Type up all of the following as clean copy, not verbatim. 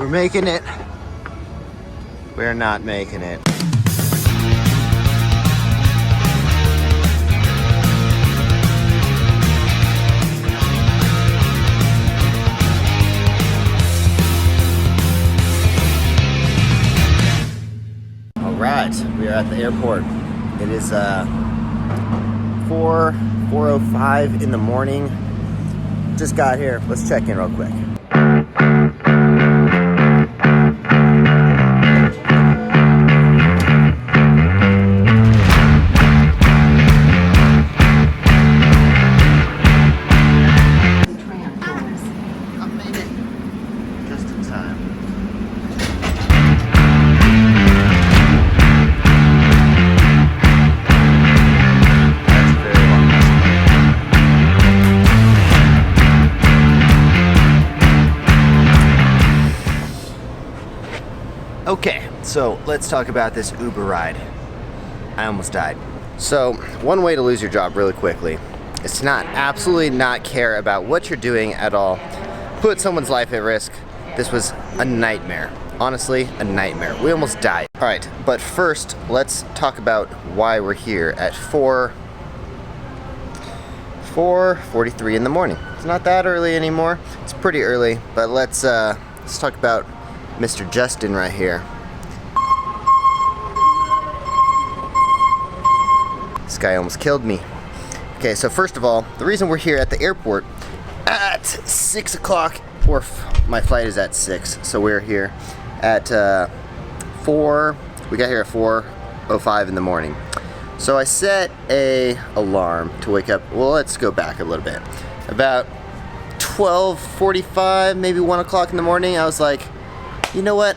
We're making it. We're not making it. Alright, we are at the airport. It is 4:05 in the morning. Just got here. Let's check in real quick. Okay, so let's talk about this Uber ride. I almost died. So, one way to lose your job really quickly is to absolutely not care about what you're doing at all. Put someone's life at risk. This was a nightmare. Honestly, a nightmare. We almost died. Alright, but first, let's talk about why we're here at 4:43 in the morning. It's not that early anymore. It's pretty early, but let's talk about Mr. Justin right here. This guy almost killed me. Okay, so first of all, the reason we're here at the airport at 6 o'clock, or my flight is at 6, so we're here at we got here at 4:05 in the morning. So I set a alarm to wake up, well, let's go back a little bit. About 12:45, maybe 1 o'clock in the morning, I was like, you know what?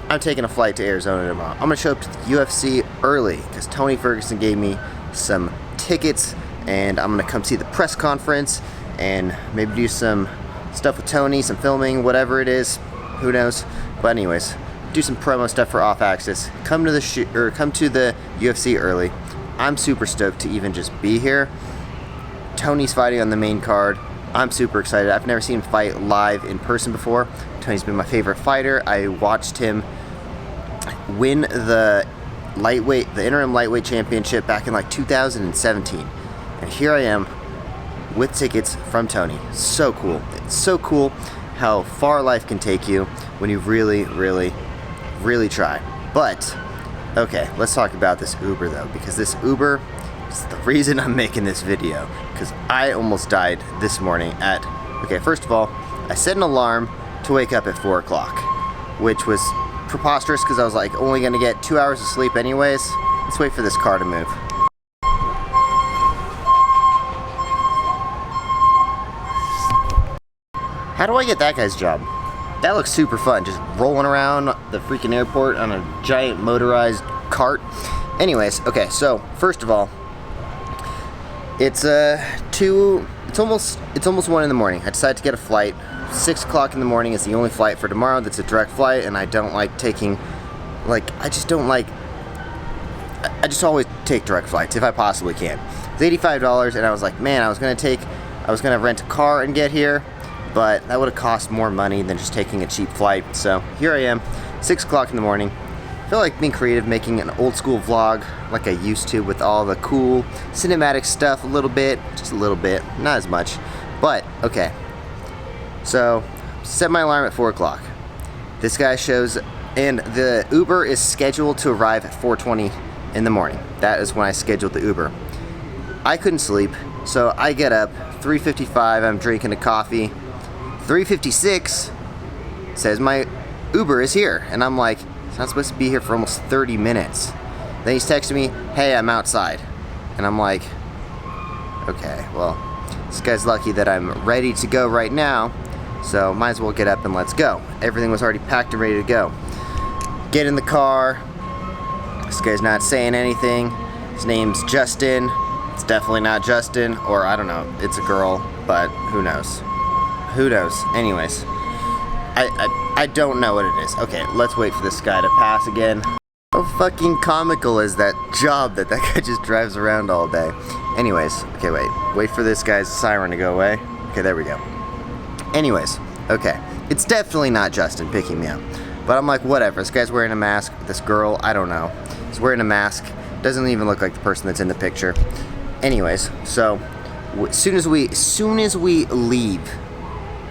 I'm taking a flight to Arizona tomorrow. I'm gonna show up to the UFC early because Tony Fergusons gave me some tickets and I'm gonna come see the press conference and maybe do some stuff with Tony, some filming, whatever it is, who knows. But anyways, do some promo stuff for Off Axis. Come to the UFC early. I'm super stoked to even just be here. Tony's fighting on the main card. I'm super excited. I've never seen him fight live in person before. Tony's been my favorite fighter. I watched him win the interim lightweight championship back in like 2017. And here I am with tickets from Tony. So cool. It's so cool how far life can take you when you really, really, really try. But, okay, let's talk about this Uber though, because this Uber is the reason I'm making this video. Because I almost died this morning at, okay, first of all, I set an alarm to wake up at 4 o'clock, which was preposterous because I was like only gonna get 2 hours of sleep anyways. Let's wait for this car to move. How do I get that guy's job? That looks super fun, just rolling around the freaking airport on a giant motorized cart. Anyways, okay, so first of all, it's almost 1 in the morning. I decided to get a flight. 6 o'clock in the morning is the only flight for tomorrow that's a direct flight, and I don't like taking, I just always take direct flights if I possibly can. It's $85, and I was like, man, I was gonna rent a car and get here, but that would have cost more money than just taking a cheap flight. So here I am, 6 o'clock in the morning. I feel like being creative, making an old school vlog like I used to with all the cool cinematic stuff a little bit, just a little bit, not as much, but okay. So, set my alarm at 4 o'clock. This guy shows, and the Uber is scheduled to arrive at 4:20 in the morning. That is when I scheduled the Uber. I couldn't sleep, so I get up, 3:55, I'm drinking a coffee. 3:56 says my Uber is here, and I'm like, it's not supposed to be here for almost 30 minutes. Then he's texting me, hey, I'm outside. And I'm like, okay, well, this guy's lucky that I'm ready to go right now. So might as well get up and let's go. Everything was already packed and ready to go. Get in the car. This guy's not saying anything. His name's Justin. It's definitely not Justin, or I don't know, it's a girl, but who knows? Who knows? Anyways, I don't know what it is. Okay, let's wait for this guy to pass again. How fucking comical is that job that guy just drives around all day? Anyways, okay, wait for this guy's siren to go away. Okay, there we go. Anyways, okay, It's definitely not Justin picking me up. But I'm like, whatever. This guy's wearing a mask. This girl, I don't know. He's wearing a mask. Doesn't even look like the person that's in the picture. Anyways, so as soon as we leave,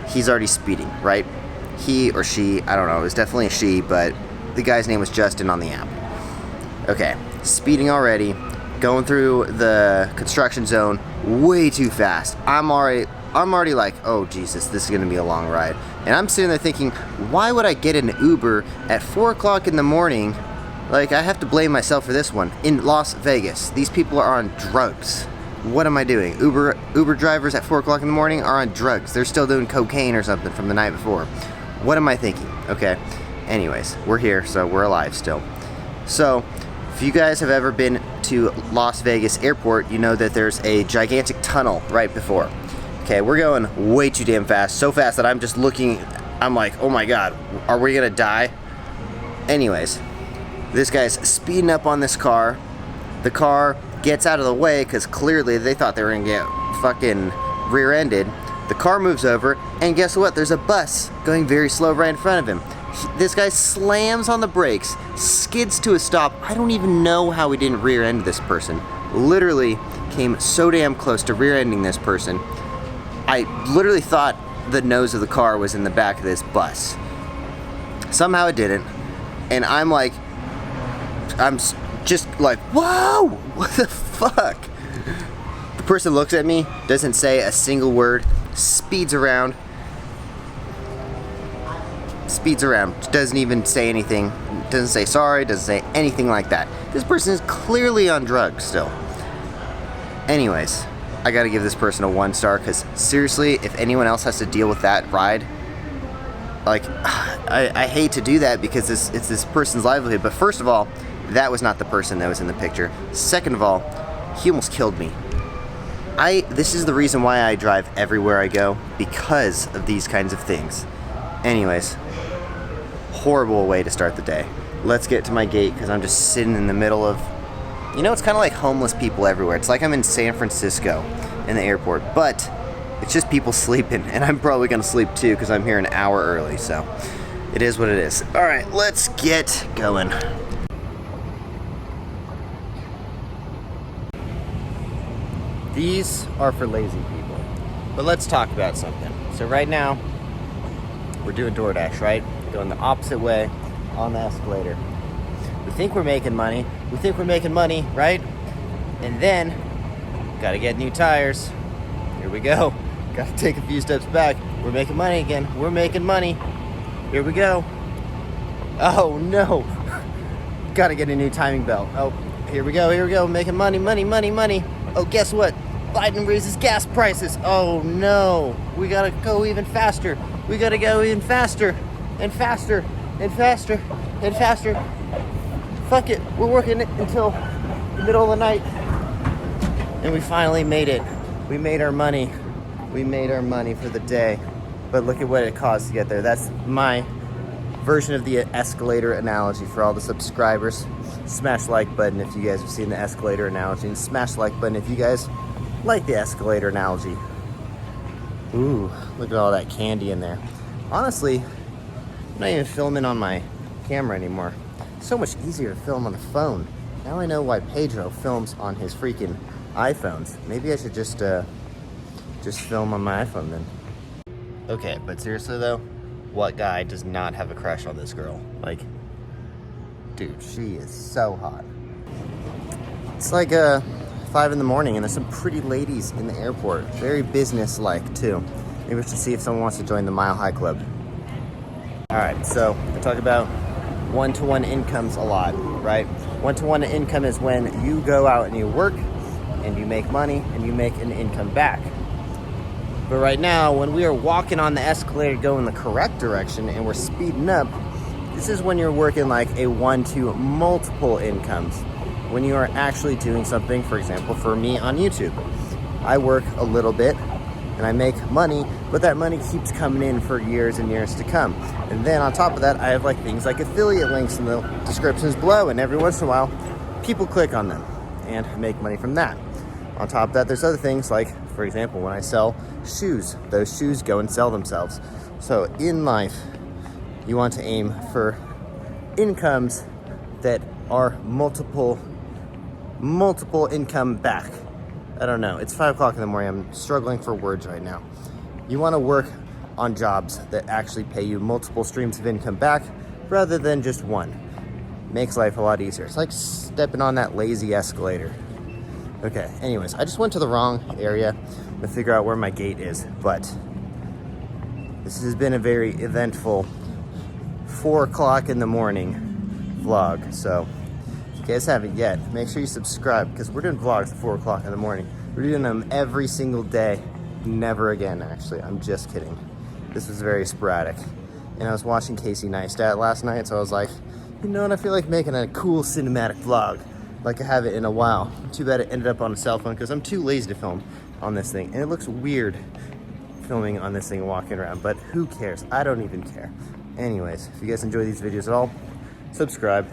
he's already speeding, right? He or she, I don't know. It was definitely a she, but the guy's name was Justin on the app. Okay, speeding already, going through the construction zone way too fast. I'm already like, oh Jesus, this is gonna be a long ride. And I'm sitting there thinking, why would I get an Uber at 4 o'clock in the morning? Like, I have to blame myself for this one. In Las Vegas, these people are on drugs. What am I doing? Uber drivers at 4 o'clock in the morning are on drugs. They're still doing cocaine or something from the night before. What am I thinking? Okay, anyways, we're here, so we're alive still. So, if you guys have ever been to Las Vegas airport, you know that there's a gigantic tunnel right before. Okay, we're going way too damn fast. So fast that I'm just looking, I'm like, oh my God, are we gonna die? Anyways, this guy's speeding up on this car. The car gets out of the way because clearly they thought they were gonna get fucking rear-ended. The car moves over, and guess what? There's a bus going very slow right in front of him. This guy slams on the brakes, skids to a stop. I don't even know how he didn't rear-end this person. Literally came so damn close to rear-ending this person. I literally thought the nose of the car was in the back of this bus. Somehow it didn't. And I'm just like, whoa, what the fuck? The person looks at me, doesn't say a single word, speeds around, doesn't even say anything, doesn't say sorry, doesn't say anything like that. This person is clearly on drugs still. Anyways, I gotta give this person a 1 star, because seriously, if anyone else has to deal with that ride, like, I hate to do that because it's this person's livelihood. But first of all, that was not the person that was in the picture. Second of all, he almost killed me. This is the reason why I drive everywhere I go, because of these kinds of things. Anyways, horrible way to start the day. Let's get to my gate, because I'm just sitting in the middle of, you know, it's kind of like homeless people everywhere. It's like I'm in San Francisco in the airport, but it's just people sleeping, and I'm probably gonna sleep too because I'm here an hour early, so it is what it is. All right, let's get going. These are for lazy people, but let's talk about something. So right now, we're doing Doordash, right? Going the opposite way on the escalator. We think we're making money. Right? And then, gotta get new tires. Here we go. Gotta take a few steps back. We're making money again. We're making money. Here we go. Oh no. Gotta get a new timing belt. Oh, here we go. Making money. Oh, guess what? Biden raises gas prices. Oh no. We gotta go even faster. And faster. Fuck it. We're working until the middle of the night. And we finally made it. We made our money. We made our money for the day. But look at what it costs to get there. That's my version of the escalator analogy for all the subscribers. Smash the like button if you guys have seen the escalator analogy, and smash the like button if you guys like the escalator analogy. Ooh, look at all that candy in there. Honestly, I'm not even filming on my camera anymore. It's so much easier to film on the phone. Now I know why Pedro films on his freaking iPhones. Maybe I should just film on my iPhone then. Okay, but seriously though, what guy does not have a crush on this girl? Like, dude, she is so hot. It's like 5 in the morning and there's some pretty ladies in the airport. Very business-like too. Maybe we should see if someone wants to join the Mile High Club. Alright, so I talk about one-to-one incomes a lot, right? One-to-one income is when you go out and you work and you make money and you make an income back. But right now, when we are walking on the escalator going the correct direction and we're speeding up, this is when you're working like a 1 to multiple incomes. When you are actually doing something, for example, for me on YouTube. I work a little bit and I make money, but that money keeps coming in for years and years to come. And then on top of that, I have like things like affiliate links in the descriptions below, and every once in a while, people click on them and make money from that. On top of that, there's other things like, for example, when I sell shoes, those shoes go and sell themselves. So in life, you want to aim for incomes that are multiple income back. I don't know, it's 5 o'clock in the morning, I'm struggling for words right now. You want to work on jobs that actually pay you multiple streams of income back rather than just one. Makes life a lot easier. It's like stepping on that lazy escalator. Okay, anyways, I just went to the wrong area to figure out where my gate is, but this has been a very eventful 4 o'clock in the morning vlog. So if you guys haven't yet, make sure you subscribe, because we're doing vlogs at 4 o'clock in the morning. We're doing them every single day. Never again, actually. I'm just kidding. This was very sporadic. And I was watching Casey Neistat last night, so I was like, you know what, I feel like making a cool cinematic vlog like I haven't in a while. Too bad it ended up on a cell phone because I'm too lazy to film on this thing. And it looks weird filming on this thing and walking around, but who cares? I don't even care. Anyways, if you guys enjoy these videos at all, subscribe.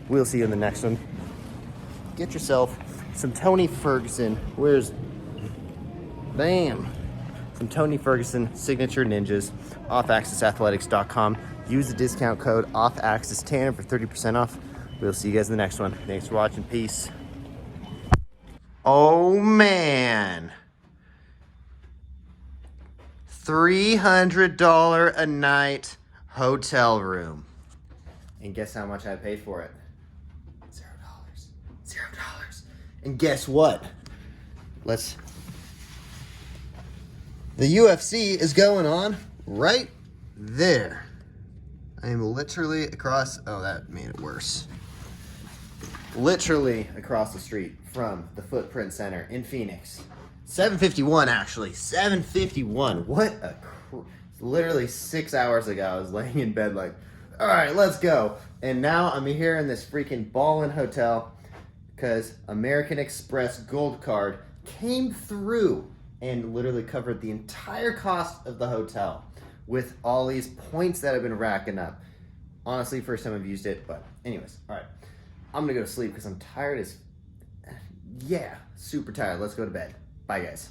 We'll see you in the next one. Get yourself some Tony Ferguson. Bam! Some Tony Ferguson Signature Ninjas, offaxisathletics.com. Use the discount code OFFAXIS10 for 30% off. We'll see you guys in the next one. Thanks for watching. Peace. Oh, man. $300 a night hotel room. And guess how much I paid for it? $0. $0. And guess what? The UFC is going on right there. I am literally across, oh, that made it worse. Literally across the street from the Footprint Center in Phoenix. 7:51 actually, 7:51. What a, literally 6 hours ago I was laying in bed like, all right, let's go. And now I'm here in this freaking ballin' hotel because American Express Gold Card came through and literally covered the entire cost of the hotel with all these points that I've been racking up. Honestly, first time I've used it, but anyways, all right. I'm gonna go to sleep because I'm tired as, yeah, super tired. Let's go to bed. Bye, guys.